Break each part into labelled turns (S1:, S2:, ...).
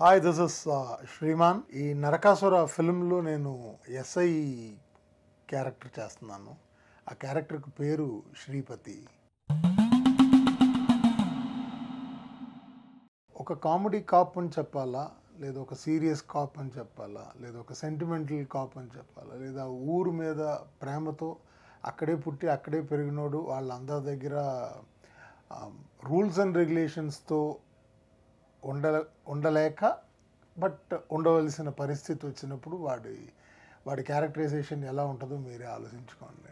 S1: Hi this is Shriman. ఈ నరకాసుర ఫిల్మ్లో నేను SI character చేస్తున్నాను. ఆ క్యారెక్టర్కి పేరు శ్రీపతి. ఒక కామెడీ కాప్ అని చెప్పాలా, లేదా ఒక సీరియస్ కాప్ అని చెప్పాలా, లేదా ఒక సెంటిమెంటల్ కాప్ అని చెప్పాలా, లేదా ఊరు మీద ప్రేమతో అక్కడే పుట్టి అక్కడే పెరిగినోడు వాళ్ళందరి దగ్గర రూల్స్ అండ్ రెగ్యులేషన్స్తో ఉండలేక బట్ ఉండవలసిన పరిస్థితి వచ్చినప్పుడు వాడి క్యారెక్టరైజేషన్ ఎలా ఉంటుందో మీరే ఆలోచించుకోండి.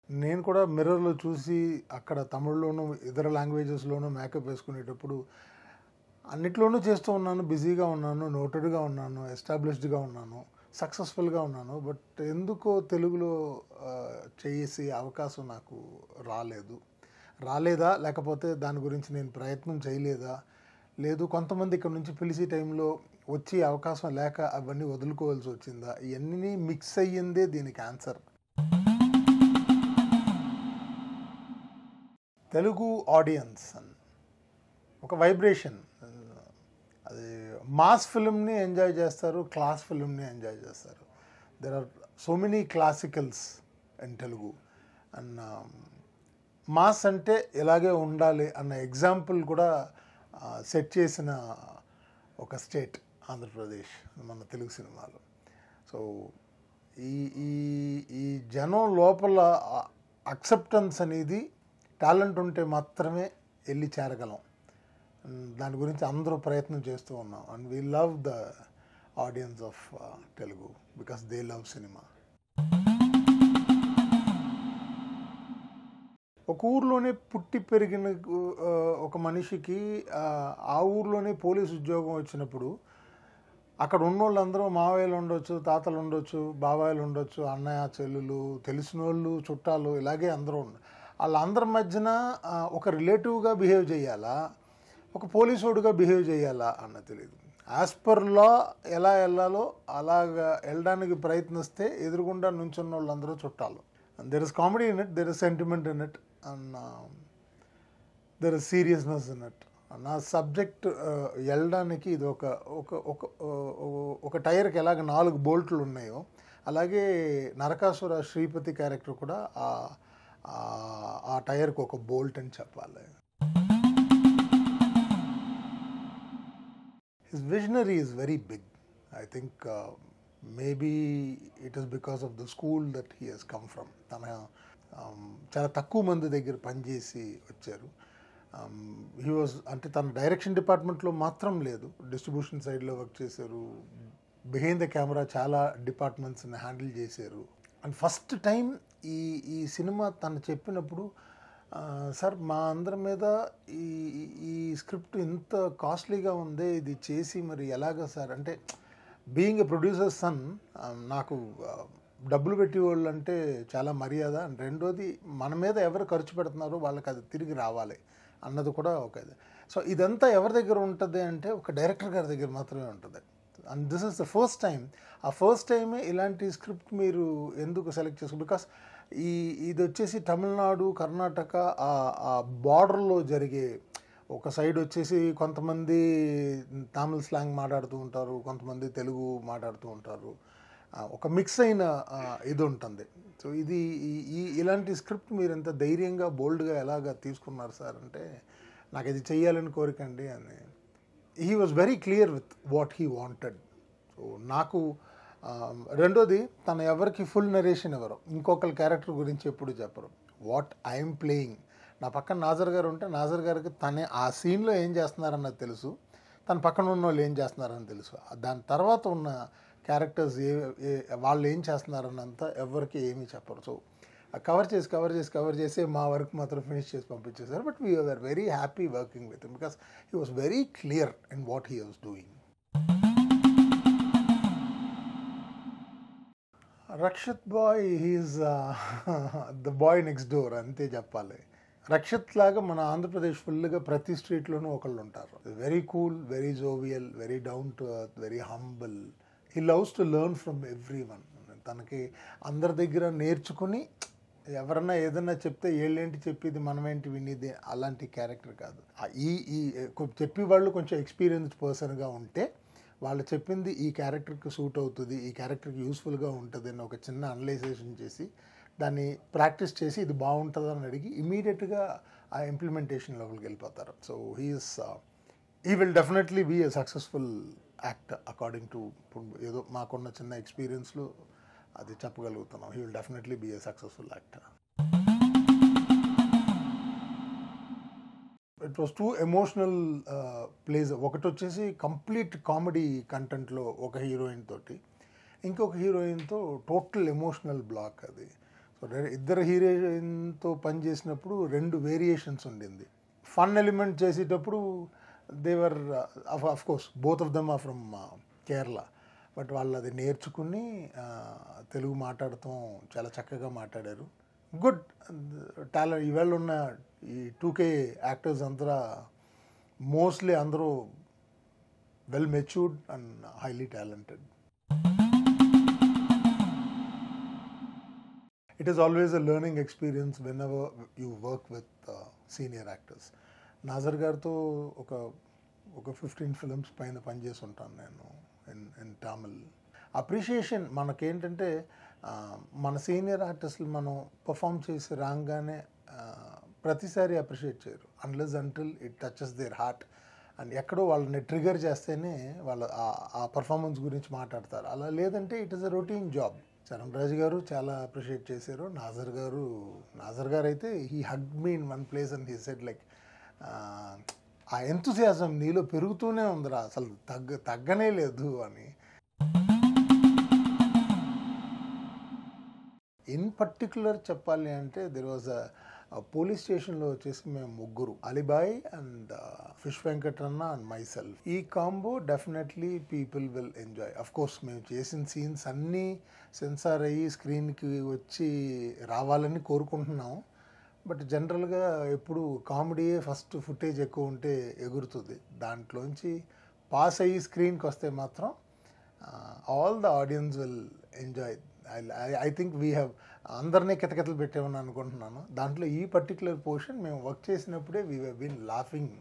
S1: నేను కూడా మిర్రర్లో చూసి అక్కడ తమిళ్లోనూ ఇతర లాంగ్వేజెస్లోనూ మేకప్ వేసుకునేటప్పుడు అన్నిట్లోనూ చేస్తూ ఉన్నాను, బిజీగా ఉన్నాను, నోటెడ్గా ఉన్నాను, ఎస్టాబ్లిష్డ్గా ఉన్నాను, సక్సెస్ఫుల్గా ఉన్నాను. బట్ ఎందుకో తెలుగులో చేసే అవకాశం నాకు రాలేదా, లేకపోతే దాని గురించి నేను ప్రయత్నం చేయలేదా, లేదు కొంతమంది ఇక్కడ నుంచి పిలిచి టైంలో వచ్చి అవకాశం లేక అవన్నీ వదులుకోవాల్సి వచ్చిందా, ఇవన్నీ మిక్స్ అయ్యిందే దీనికి ఆన్సర్. తెలుగు ఆడియన్స్ ఒక వైబ్రేషన్, అది మాస్ ఫిల్మ్ని ఎంజాయ్ చేస్తారు, క్లాస్ ఫిల్మ్ని ఎంజాయ్ చేస్తారు. There are so many classicals in Telugu. And mass అంటే ఇలాగే ఉండాలి అన్న ఎగ్జాంపుల్ కూడా సెట్ చేసిన ఒక స్టేట్ ఆంధ్రప్రదేశ్ మన తెలుగు సినిమాలో. సో ఈ ఈ ఈ జనం లోపల అక్సెప్టెన్స్ అనేది టాలెంట్ ఉంటే మాత్రమే వెళ్ళి చేరగలం. దాని గురించి అందరూ ప్రయత్నం చేస్తూ ఉన్నాం. And we love the audience of Telugu because they love cinema. ఒక ఊర్లోనే పుట్టి పెరిగిన ఒక మనిషికి ఆ ఊర్లోనే పోలీస్ ఉద్యోగం వచ్చినప్పుడు అక్కడ ఉన్నోళ్ళందరూ మావయ్యలు ఉండొచ్చు, తాతలు ఉండొచ్చు, బాబాయిలు ఉండొచ్చు, అన్నయ్య చెల్లులు, తెలిసిన వాళ్ళు, చుట్టాలు, ఇలాగే అందరూ వాళ్ళందరి మధ్యన ఒక రిలేటివ్గా బిహేవ్ చేయాలా, ఒక పోలీసోడుగా బిహేవ్ చేయాలా అన్న తెలియదు. యాజ్ పర్ లా ఎలా వెళ్ళాలో అలాగా వెళ్ళడానికి ప్రయత్నిస్తే ఎదురుగుండా నుంచున్న వాళ్ళందరూ చుట్టాలు. And there is comedy in it, there is sentiment in it, and there is seriousness in it. నా సబ్జెక్ట్ వెళ్ళడానికి ఇది ఒక టైర్కి ఎలాగ 4 బోల్ట్లు ఉన్నాయో అలాగే నరకాసుర శ్రీపతి క్యారెక్టర్ కూడా ఆ టైర్కి ఒక బోల్ట్ అని చెప్పాలి. His visionary is very big. I think maybe it is because of the school that he has come from. తన చాలా తక్కువ మంది దగ్గర పనిచేసి వచ్చారు. హీ వాజ్ అంటే తన డైరెక్షన్ డిపార్ట్మెంట్లో మాత్రం లేదు, డిస్ట్రిబ్యూషన్ సైడ్లో వర్క్ చేశారు, బిహైండ్ ద కెమెరా చాలా డిపార్ట్మెంట్స్ని హ్యాండిల్ చేశారు. అండ్ ఫస్ట్ టైం ఈ సినిమా తను చెప్పినప్పుడు, సార్ మా అందరి మీద ఈ స్క్రిప్ట్ ఇంత కాస్ట్లీగా ఉంది, ఇది చేసి మరి ఎలాగ సార్ అంటే, బీయింగ్ ఎ ప్రొడ్యూసర్ సన్ నాకు డబ్బులు పెట్టేవాళ్ళు అంటే చాలా మర్యాద. అండ్ రెండోది మన మీద ఎవరు ఖర్చు పెడుతున్నారో వాళ్ళకి అది తిరిగి రావాలి అన్నది కూడా ఒక ఇది. సో ఇదంతా ఎవరి దగ్గర ఉంటుంది అంటే ఒక డైరెక్టర్ గారి దగ్గర మాత్రమే ఉంటుంది. And this is the first time. ఆ ఫస్ట్ టైమే ఇలాంటి స్క్రిప్ట్ మీరు ఎందుకు సెలెక్ట్ చేసుకో, బికాస్ ఇది వచ్చేసి తమిళనాడు, కర్ణాటక ఆ బార్డర్లో జరిగే, ఒక సైడ్ వచ్చేసి కొంతమంది తమిళ్ స్లాంగ్ మాట్లాడుతూ ఉంటారు, కొంతమంది తెలుగు మాట్లాడుతూ ఉంటారు, ఒక మిక్స్ అయిన ఇది ఉంటుంది. సో ఇలాంటి స్క్రిప్ట్ మీరు ఎంత ధైర్యంగా బోల్డ్గా ఎలాగ తీసుకున్నారు సార్ అంటే, నాకు ఇది చెయ్యాలని కోరికండి అని. He was very clear with what he wanted. So నాకు రెండోది, తను ఎవరికి ఫుల్ నరేషన్ ఎవరు, ఇంకొకరి క్యారెక్టర్ గురించి ఎప్పుడు చెప్పరు. What I'm playing. నా పక్కన నాజర్ గారు ఉంటే నాజర్ గారికి తనే ఆ సీన్లో ఏం చేస్తున్నారన్నది తెలుసు, తన పక్కన ఉన్న వాళ్ళు ఏం చేస్తున్నారని తెలుసు. దాని తర్వాత ఉన్న క్యారెక్టర్స్ వాళ్ళు ఏం చేస్తున్నారన్నంత ఎవరికి ఏమీ చెప్పరు. సో కవర్ చేసి మా వర్క్ మాత్రం ఫినిష్ చేసి పంపించేశారు. But we are very happy working with him because he was very clear in what he was doing. Rakshit boy, he's the boy next door అంతే చెప్పాలి. రక్షిత్ లాగా మన ఆంధ్రప్రదేశ్ ఫుల్గా ప్రతి స్ట్రీట్లోనూ ఒకళ్ళు ఉంటారు. Very cool, very jovial, very down to earth, very humble. He loves to learn from every one. తనకి అందరి దగ్గర నేర్చుకుని ఎవరన్నా ఏదన్నా చెప్తే ఏళ్ళేంటి చెప్పేది మనమేంటి వినేది అలాంటి క్యారెక్టర్ కాదు. ఈ ఈ చెప్పేవాళ్ళు కొంచెం ఎక్స్పీరియన్స్డ్ పర్సన్గా ఉంటే వాళ్ళు చెప్పింది ఈ క్యారెక్టర్కి సూట్ అవుతుంది, ఈ క్యారెక్టర్కి యూస్ఫుల్గా ఉంటుంది అని ఒక చిన్న అనలైజేషన్ చేసి దాన్ని ప్రాక్టీస్ చేసి ఇది బాగుంటుందని అడిగి ఇమీడియట్గా ఆ ఇంప్లిమెంటేషన్ లెవెల్కి వెళ్ళిపోతారు. So he will definitely be a successful actor according to ఏదో మాకున్న చిన్న ఎక్స్పీరియన్స్లో అది చెప్పగలుగుతున్నాం. He will definitely be a successful actor. It was too emotional place. ఒకటి వచ్చేసి కంప్లీట్ కామెడీ కంటెంట్లో ఒక హీరోయిన్ తోటి, ఇంకొక హీరోయిన్తో టోటల్ ఎమోషనల్ బ్లాక్ అది. సో ఇద్దరు హీరోయిన్తో పనిచేసినప్పుడు 2 వేరియేషన్స్ ఉండింది. ఫన్ ఎలిమెంట్ చేసేటప్పుడు దేవర్ of course both of them are from Kerala, but వాళ్ళు అది నేర్చుకుని తెలుగు మాట్లాడటం చాలా చక్కగా మాట్లాడారు. Good talent. ఈవేళ ఉన్న ఈ 2K యాక్టర్స్ అందరూ మోస్ట్లీ అందరూ well matured and highly talented. It is always a learning experience whenever you work with senior actors. Nassar గారితో ఒక 15 ఫిల్మ్స్ పైన పనిచేసి ఉంటాను నేను ఇన్ తమిళ్. అప్రిషియేషన్ మనకేంటంటే మన సీనియర్ ఆర్టిస్టులు మనం పర్ఫామ్ చేసి రాగానే ప్రతిసారి అప్రిషియేట్ చేయరు, unless until it touches their heart and ఎక్కడో వాళ్ళని ట్రిగర్ చేస్తేనే వాళ్ళు ఆ పర్ఫార్మెన్స్ గురించి మాట్లాడతారు. అలా లేదంటే it is a routine job. Charan Raj గారు చాలా అప్రిషియేట్ చేశారు. నాజర్ గారు అయితే he hug me in one place and he said like ఆ ఎంతూసియాజం నీలో పెరుగుతూనే ఉందిరా, అసలు తగ్గనే లేదు అని. ఇన్ పర్టిక్యులర్ చెప్పాలి అంటే దెర్ వాజ్ పోలీస్ స్టేషన్లో వచ్చేసి మేము ముగ్గురు, Alibhai and fish Venkataramana and myself. ఈ combo definitely people will enjoy. Of course మేము చేసిన సీన్స్ అన్నీ సెన్సార్ అయ్యి స్క్రీన్కి వచ్చి రావాలని కోరుకుంటున్నాం. బట్ జనరల్గా ఎప్పుడు కామెడీయే ఫస్ట్ ఫుటేజ్ ఎక్కువ ఉంటే ఎగురుతుంది. దాంట్లోంచి పాస్ అయ్యి స్క్రీన్కి వస్తే మాత్రం all the audience will enjoy. I think we have అందరినీ కితకితలు పెట్టామని అనుకుంటున్నాను. దాంట్లో ఈ పర్టిక్యులర్ పోర్షన్ మేము వర్క్ చేసినప్పుడే we have been laughing.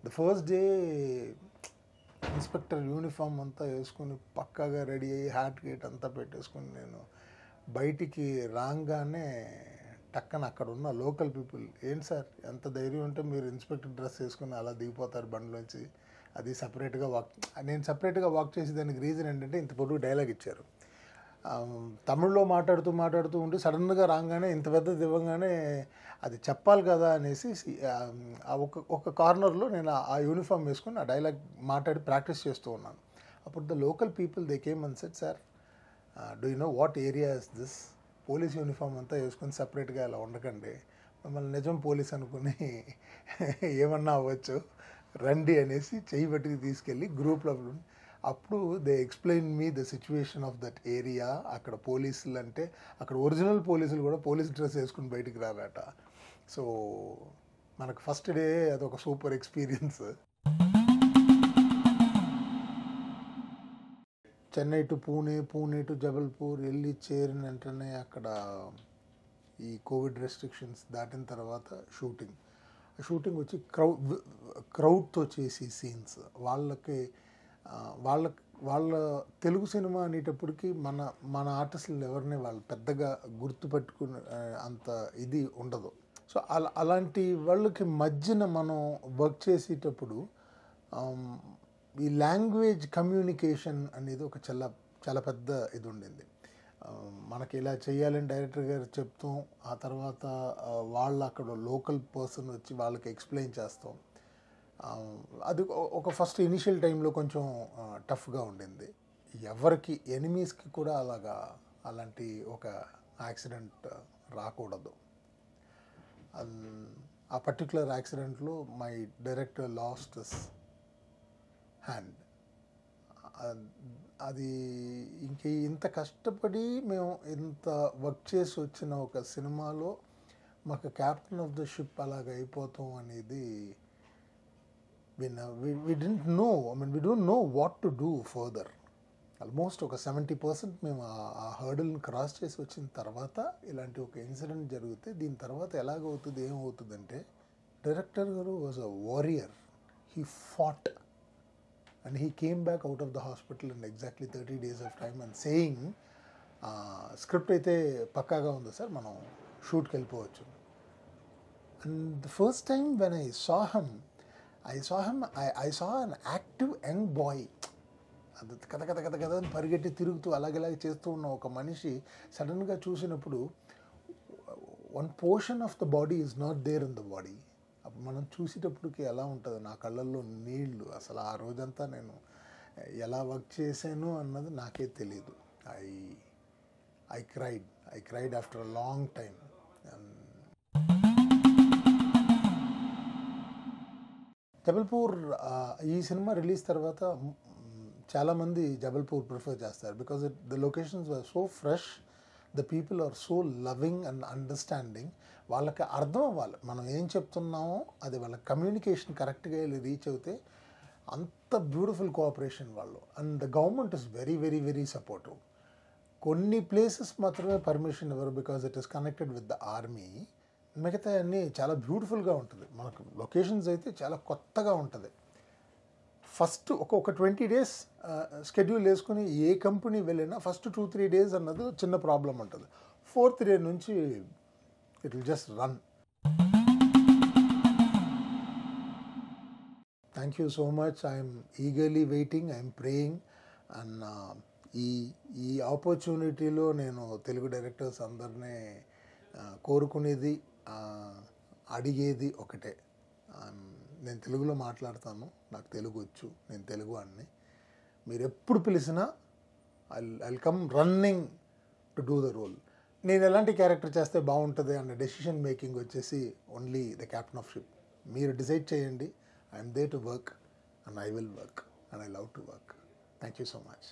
S1: The first day inspector uniform అంతా వేసుకుని పక్కాగా రెడీ అయ్యి హ్యాట్ గేట్ అంతా పెట్టేసుకుని నేను బయటికి రాగానే టక్కన అక్కడ ఉన్న లోకల్ పీపుల్, ఏంటి సార్ ఎంత ధైర్యం ఉంటే మీరు ఇన్స్పెక్టర్ డ్రెస్ వేసుకుని అలా దిగిపోతారు బండిలోంచి, అది సపరేట్గా నేను సపరేట్గా వాక్ చేసి దానికి రీజన్ ఏంటంటే ఇంత పొడుగు డైలాగ్ ఇచ్చారు. తమిళ్లో మాట్లాడుతూ ఉండి సడన్గా రాగానే ఇంత పెద్దది ఇవ్వగానే అది చెప్పాలి కదా అనేసి ఒక కార్నర్లో నేను ఆ యూనిఫామ్ వేసుకొని ఆ డైలాగ్ మాట్లాడి ప్రాక్టీస్ చేస్తూ ఉన్నాను. అప్పుడు the local people they came and said, sir do you know what area is this? Police uniform అంతా వేసుకొని సపరేట్గా ఇలా ఉండకండి, మిమ్మల్ని నిజం పోలీస్ అనుకుని ఏమన్నా అవ్వచ్చు, రండి అనేసి చెయ్యి బట్టికి తీసుకెళ్ళి గ్రూప్లో. అప్పుడు they explain me the situation of that area. అక్కడ పోలీసులు అంటే అక్కడ ఒరిజినల్ పోలీసులు కూడా పోలీస్ డ్రెస్ వేసుకుని బయటికి రారట. సో మనకు ఫస్ట్ డే అదొక super experience. Chennai to Pune to Jabalpur వెళ్ళి చేరిన వెంటనే అక్కడ ఈ కోవిడ్ రెస్ట్రిక్షన్స్ దాటిన తర్వాత షూటింగ్ వచ్చి క్రౌడ్తో చేసి సీన్స్ వాళ్ళ తెలుగు సినిమా అనేటప్పటికీ మన ఆర్టిస్టులు ఎవరిని వాళ్ళు పెద్దగా గుర్తుపెట్టుకుని అంత ఇది ఉండదు. సో అలాంటి వాళ్ళకి మధ్యన మనం వర్క్ చేసేటప్పుడు ఈ లాంగ్వేజ్ కమ్యూనికేషన్ అనేది ఒక చాలా పెద్ద ఇది ఉండింది. మనకి ఇలా చేయాలని డైరెక్టర్ గారు చెప్తాం, ఆ తర్వాత వాళ్ళు అక్కడ లోకల్ పర్సన్ వచ్చి వాళ్ళకి ఎక్స్ప్లెయిన్ చేస్తాం. అది ఒక ఫస్ట్ ఇనిషియల్ టైంలో కొంచెం టఫ్గా ఉండింది. ఎవరికి ఎనిమీస్కి కూడా అలాంటి ఒక యాక్సిడెంట్ రాకూడదు. ఆ పర్టికులర్ యాక్సిడెంట్లో my director lost his hand. అది ఇంత కష్టపడి మేము ఇంత వర్క్ చేసి వచ్చిన ఒక సినిమాలో మాకు క్యాప్టెన్ ఆఫ్ ద షిప్ అలాగ అయిపోతాం అనేది we didn't know. I mean, we don't know what to do further. Almost ఒక 70% మేము ఆ హర్డల్ని క్రాస్ చేసి వచ్చిన తర్వాత ఇలాంటి ఒక ఇన్సిడెంట్ జరిగితే దీని తర్వాత ఎలాగవుతుంది ఏమవుతుందంటే డైరెక్టర్ గారు was a warrior. He fought and he came back out of the hospital in exactly 30 days of time and saying script అయితే పక్కాగా ఉంది సార్, మనం షూట్కి వెళ్ళిపోవచ్చు. And the first time when I saw him, I saw an active young boy. అది కథ కథ కథ కథ అని పరిగెట్టి తిరుగుతూ అలాగేలాగే చేస్తూ ఉన్న ఒక మనిషి సడన్గా చూసినప్పుడు one portion of the body is not there in the body. అప్పుడు మనం చూసేటప్పటికి ఎలా ఉంటుంది, నా కళ్ళల్లో నీళ్లు. అసలు ఆ రోజంతా నేను ఎలా వర్క్ చేశాను అన్నది నాకే తెలియదు. I cried after a long time. Jabalpur ఈ సినిమా రిలీజ్ తర్వాత చాలామంది జబల్పూర్ ప్రిఫర్ చేస్తారు because the locations are so fresh, the people are so loving and understanding. వాళ్ళకి అర్థం అవ్వాలి మనం ఏం చెప్తున్నామో, అది వాళ్ళ కమ్యూనికేషన్ కరెక్ట్గా వెళ్ళి రీచ్ అవుతే అంత బ్యూటిఫుల్ కోఆపరేషన్ వాళ్ళు. And the government is very very very supportive. కొన్ని ప్లేసెస్ మాత్రమే పర్మిషన్ ఇవ్వరు because it is connected with the army. మిగతా అన్నీ చాలా బ్యూటిఫుల్గా ఉంటుంది. మనకు లొకేషన్స్ అయితే చాలా కొత్తగా ఉంటుంది. ఫస్ట్ ఒక 20 days షెడ్యూల్ వేసుకుని ఏ కంపెనీ వెళ్ళినా ఫస్ట్ 2-3 days అన్నది చిన్న ప్రాబ్లం ఉంటుంది. 4th day నుంచి it will just run. Thank you so much. I'm eagerly waiting, I'm praying. And ఈ ఆపర్చునిటీలో నేను తెలుగు డైరెక్టర్స్ అందరినీ కోరుకునేది, అడిగేది ఒకటే. నేను తెలుగులో మాట్లాడతాను, నాకు తెలుగు వచ్చు, నేను తెలుగు వాడిని. మీరు ఎప్పుడు పిలిచినా I come running to do the role. నేను ఎలాంటి క్యారెక్టర్ చేస్తే బాగుంటుంది అన్న డెసిషన్ మేకింగ్ వచ్చేసి only the captain of ship. మీరు డిసైడ్ చేయండి. I'm there to work and I will work and I love to work. Thank you so much.